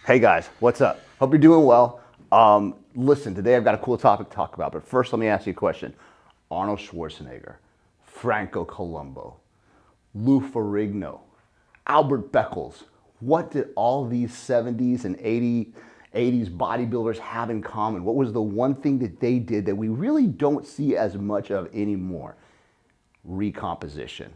Hey guys, what's up? Hope you're doing well. Listen, today I've got a cool topic to talk about, but first let me ask you a question. Arnold Schwarzenegger, Franco Columbo, Lou Ferrigno, Albert Beckles. What did all these 70s and 80s bodybuilders have in common? What was the one thing that they did that we really don't see as much of anymore? Recomposition.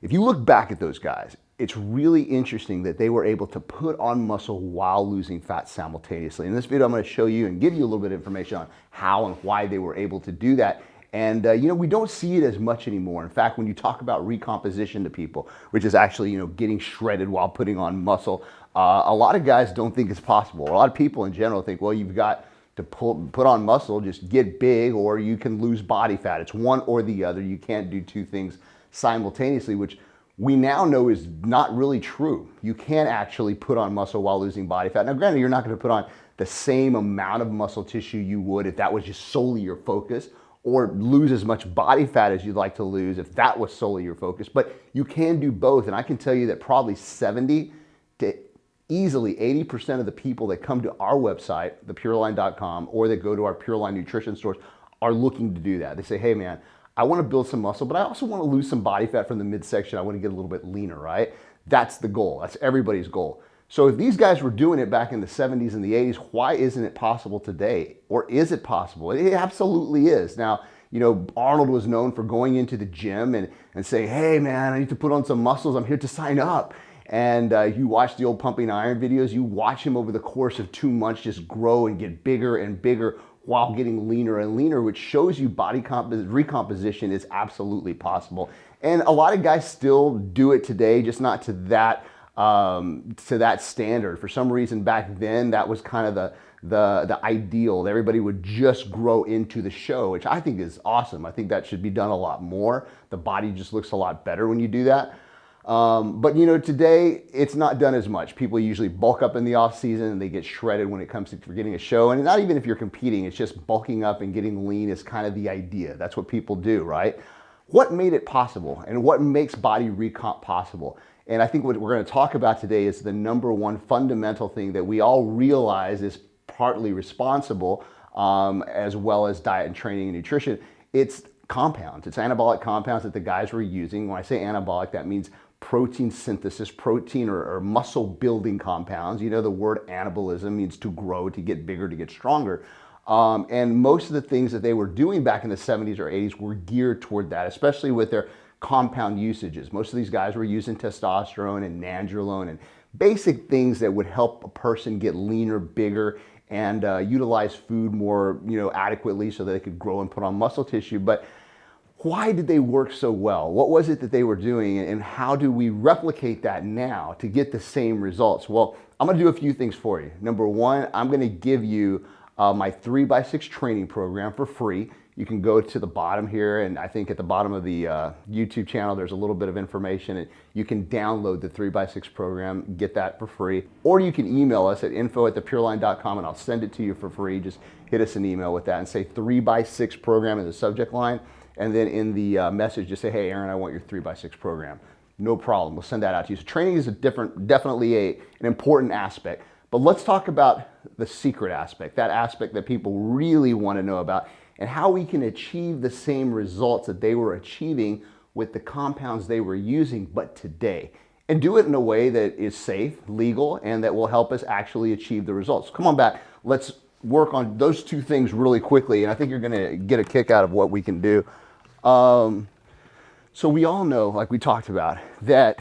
If you look back at those guys, it's really interesting that they were able to put on muscle while losing fat simultaneously. In this video, I'm going to show you and give you a little bit of information on how and why they were able to do that. And we don't see it as much anymore. In fact, when you talk about recomposition to people, which is actually getting shredded while putting on muscle, a lot of guys don't think it's possible. A lot of people in general think, well, you've got to put on muscle, just get big, or you can lose body fat. It's one or the other. You can't do two things simultaneously, which we now know is not really true. You can actually put on muscle while losing body fat. Now, granted, you're not going to put on the same amount of muscle tissue you would if that was just solely your focus, or lose as much body fat as you'd like to lose if that was solely your focus. But you can do both, and I can tell you that probably 70 to easily 80% of the people that come to our website, thepureline.com, or that go to our Pureline Nutrition stores are looking to do that. They say, hey man, I want to build some muscle, but I also want to lose some body fat from the midsection. I want to get a little bit leaner, right? That's the goal. That's everybody's goal. So if these guys were doing it back in the 70s and the 80s, why isn't it possible today? Or is it possible? It absolutely is. Now, Arnold was known for going into the gym and saying, hey man, I need to put on some muscles. I'm here to sign up. And you watch the old pumping iron videos, you watch him over the course of 2 months just grow and get bigger and bigger while getting leaner and leaner, which shows you body recomposition is absolutely possible. And a lot of guys still do it today, just not to that standard. For some reason back then, that was kind of the ideal. Everybody would just grow into the show, which I think is awesome. I think that should be done a lot more. The body just looks a lot better when you do that. But today it's not done as much. People usually bulk up in the off season and they get shredded when it comes to getting a show. And not even if you're competing, it's just bulking up and getting lean is kind of the idea. That's what people do, right? What made it possible and what makes body recomp possible? And I think what we're going to talk about today is the number one fundamental thing that we all realize is partly responsible, as well as diet and training and nutrition. It's compounds. It's anabolic compounds that the guys were using. When I say anabolic, that means protein synthesis, protein or muscle building compounds. The word anabolism means to grow, to get bigger, to get stronger. And most of the things that they were doing back in the 70s or 80s were geared toward that, especially with their compound usages. Most of these guys were using testosterone and nandrolone and basic things that would help a person get leaner, bigger, and utilize food more adequately so that they could grow and put on muscle tissue. But why did they work so well? What was it that they were doing, and how do we replicate that now to get the same results? Well, I'm gonna do a few things for you. Number one, I'm gonna give you my 3x6 training program for free. You can go to the bottom here, and I think at the bottom of the YouTube channel, there's a little bit of information, and you can download the 3x6 program, get that for free. Or you can email us at info@thepureline.com, and I'll send it to you for free. Just hit us an email with that and say 3x6 program in the subject line. And then in the message, just say, hey, Aaron, I want your 3x6 program. No problem, we'll send that out to you. So training is definitely an important aspect. But let's talk about the secret aspect, that aspect that people really want to know about, and how we can achieve the same results that they were achieving with the compounds they were using, but today. And do it in a way that is safe, legal, and that will help us actually achieve the results. Come on back, let's work on those two things really quickly, and I think you're gonna get a kick out of what we can do. So we all know, like we talked about, that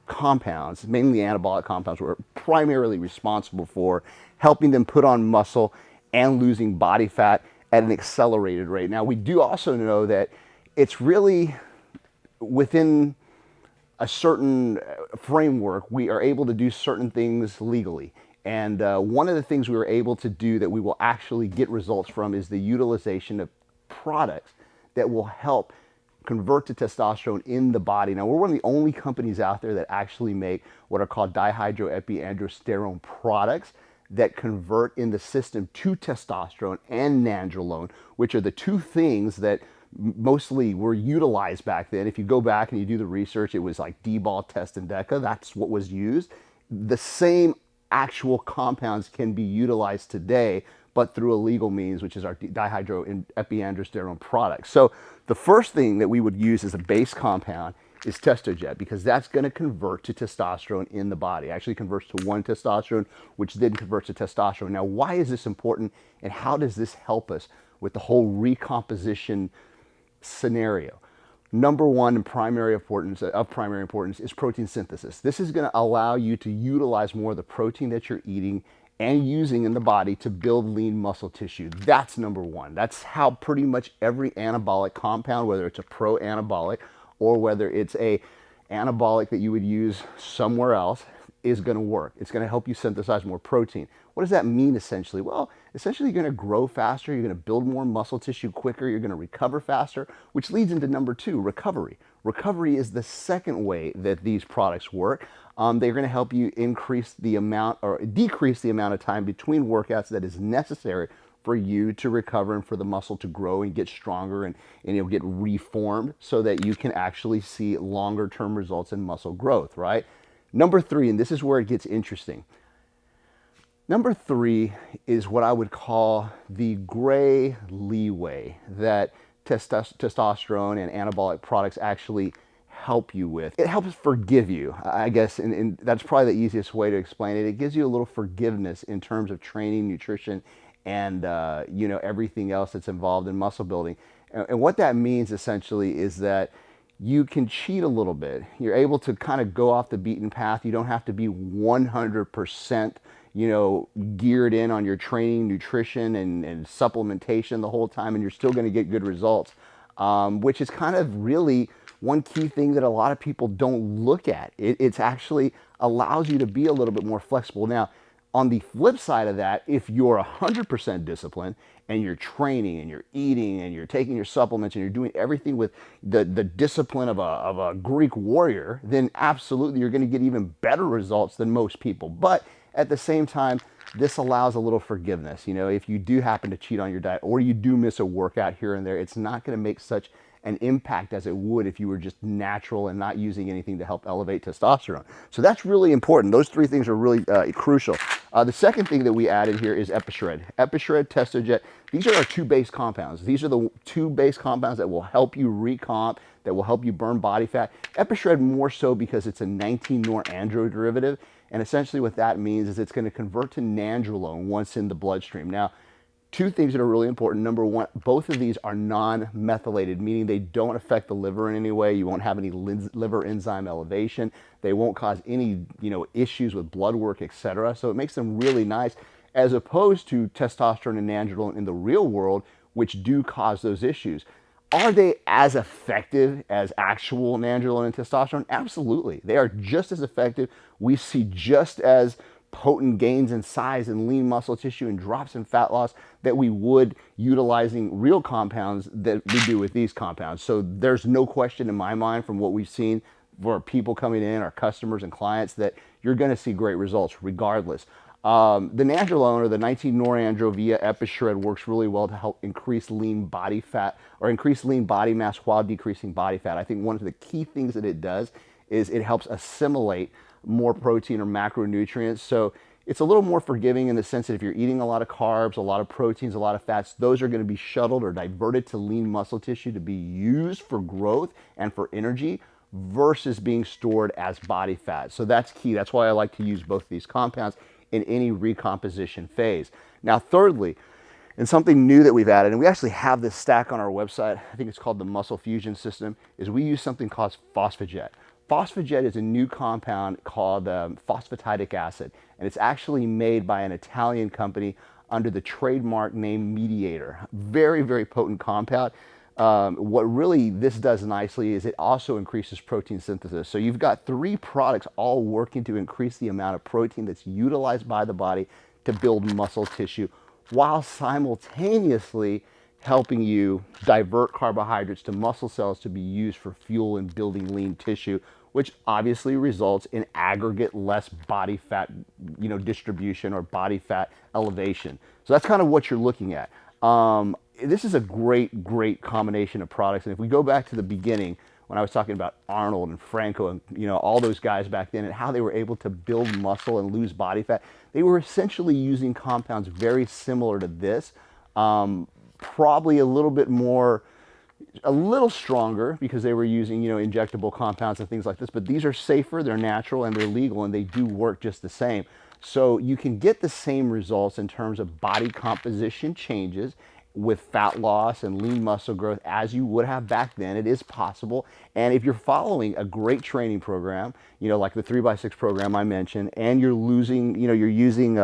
compounds, mainly anabolic compounds, were primarily responsible for helping them put on muscle and losing body fat at an accelerated rate. Now, we do also know that it's really within a certain framework, we are able to do certain things legally. And one of the things we were able to do that we will actually get results from is the utilization of products that will help convert to testosterone in the body. Now, we're one of the only companies out there that actually make what are called dihydroepiandrosterone products that convert in the system to testosterone and nandrolone, which are the two things that mostly were utilized back then. If you go back and you do the research, it was like D-ball, test, and DECA. That's what was used. The same actual compounds can be utilized today, but through a legal means, which is our dihydroepiandrosterone product. So the first thing that we would use as a base compound is Testojet, because that's going to convert to testosterone in the body. It actually converts to 1-testosterone, which then converts to testosterone. Now, why is this important, and how does this help us with the whole recomposition scenario? Number one and primary importance is protein synthesis. This is going to allow you to utilize more of the protein that you're eating and using in the body to build lean muscle tissue. That's number one. That's how pretty much every anabolic compound, whether it's a pro-anabolic or whether it's a anabolic that you would use somewhere else, is going to work. It's going to help you synthesize more protein. What does that mean essentially? Well, essentially you're going to grow faster, you're going to build more muscle tissue quicker, you're going to recover faster, which leads into number two, recovery. Recovery is the second way that these products work. They're going to help you increase the amount or decrease the amount of time between workouts that is necessary for you to recover and for the muscle to grow and get stronger and it'll get reformed so that you can actually see longer term results in muscle growth, right? Number three, and this is where it gets interesting. Number three is what I would call the gray leeway that testosterone and anabolic products actually help you with. It helps forgive you, I guess, and that's probably the easiest way to explain it. It gives you a little forgiveness in terms of training, nutrition, and everything else that's involved in muscle building. And what that means essentially is that you can cheat a little bit. You're able to kind of go off the beaten path. You don't have to be 100% geared in on your training, nutrition, and supplementation the whole time, and you're still going to get good results, which is kind of really one key thing that a lot of people don't look at. It's actually allows you to be a little bit more flexible. Now, on the flip side of that, if you're 100% disciplined and you're training and you're eating and you're taking your supplements and you're doing everything with the discipline of a Greek warrior, then absolutely you're going to get even better results than most people. But at the same time, this allows a little forgiveness. If you do happen to cheat on your diet or you do miss a workout here and there, it's not going to make such an impact as it would if you were just natural and not using anything to help elevate testosterone. So that's really important. Those three things are really crucial. The second thing that we added here is EpiShred. EpiShred, Testojet, these are our two base compounds. These are the two base compounds that will help you recomp, that will help you burn body fat. EpiShred more so because it's a 19-norandro derivative, and essentially what that means is it's going to convert to nandrolone once in the bloodstream. Now, two things that are really important. Number one, both of these are non-methylated, meaning they don't affect the liver in any way. You won't have any liver enzyme elevation. They won't cause any, issues with blood work, etc. So it makes them really nice, as opposed to testosterone and nandrolone in the real world, which do cause those issues. Are they as effective as actual nandrolone and testosterone? Absolutely. They are just as effective. We see just as potent gains in size and lean muscle tissue and drops in fat loss that we would utilizing real compounds that we do with these compounds. So there's no question in my mind from what we've seen for people coming in, our customers and clients, that you're going to see great results regardless. The nandrolone or the 19-norandro via EpiShred works really well to help increase lean body fat or increase lean body mass while decreasing body fat. I think one of the key things that it does is it helps assimilate more protein or macronutrients. So it's a little more forgiving in the sense that if you're eating a lot of carbs, a lot of proteins, a lot of fats, those are going to be shuttled or diverted to lean muscle tissue to be used for growth and for energy versus being stored as body fat. So that's key. That's why I like to use both of these compounds in any recomposition phase. Now, thirdly, and something new that we've added, and we actually have this stack on our website, I think it's called the Muscle Fusion System, is we use something called Phosphojet. Phosphojet is a new compound called phosphatidic acid, and it's actually made by an Italian company under the trademark name Mediator. Very, very potent compound. What really this does nicely is it also increases protein synthesis. So you've got three products all working to increase the amount of protein that's utilized by the body to build muscle tissue, while simultaneously helping you divert carbohydrates to muscle cells to be used for fuel and building lean tissue, which obviously results in aggregate less body fat, distribution or body fat elevation. So that's kind of what you're looking at. This is a great, great combination of products. And if we go back to the beginning, when I was talking about Arnold and Franco and all those guys back then and how they were able to build muscle and lose body fat. They were essentially using compounds very similar to this, probably a little bit more, a little stronger because they were using injectable compounds and things like this, but these are safer, they're natural, and they're legal, and they do work just the same. So you can get the same results in terms of body composition changes with fat loss and lean muscle growth as you would have back then. It is possible. And if you're following a great training program, like the 3x6 program I mentioned, and you're losing, you're using,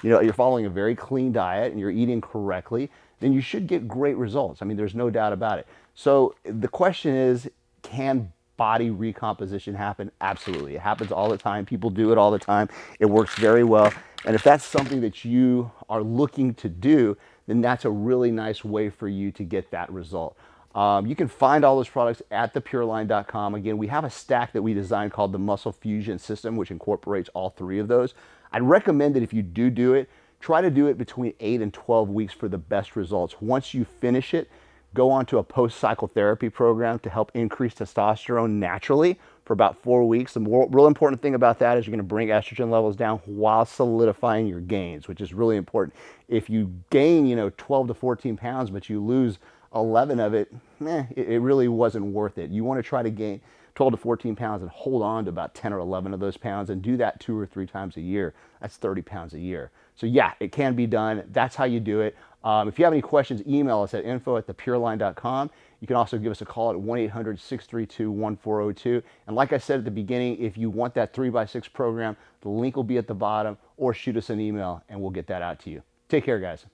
you're following a very clean diet and you're eating correctly, then you should get great results. I mean, there's no doubt about it. So the question is, can body recomposition happen? Absolutely. It happens all the time. People do it all the time. It works very well. And if that's something that you are looking to do, then that's a really nice way for you to get that result. You can find all those products at thepureline.com. Again, we have a stack that we designed called the Muscle Fusion System, which incorporates all three of those. I'd recommend that if you do it, try to do it between 8 and 12 weeks for the best results. Once you finish it, go on to a post-cycle therapy program to help increase testosterone naturally for about 4 weeks. The real important thing about that is you're going to bring estrogen levels down while solidifying your gains, which is really important. If you gain, 12 to 14 pounds, but you lose 11 of it, it really wasn't worth it. You want to try to gain 12 to 14 pounds and hold on to about 10 or 11 of those pounds and do that 2 or 3 times a year. That's 30 pounds a year. So yeah, it can be done. That's how you do it. If you have any questions, email us at info@thepureline.com. You can also give us a call at 1-800-632-1402. And like I said at the beginning, if you want that 3x6 program, the link will be at the bottom, or shoot us an email and we'll get that out to you. Take care, guys.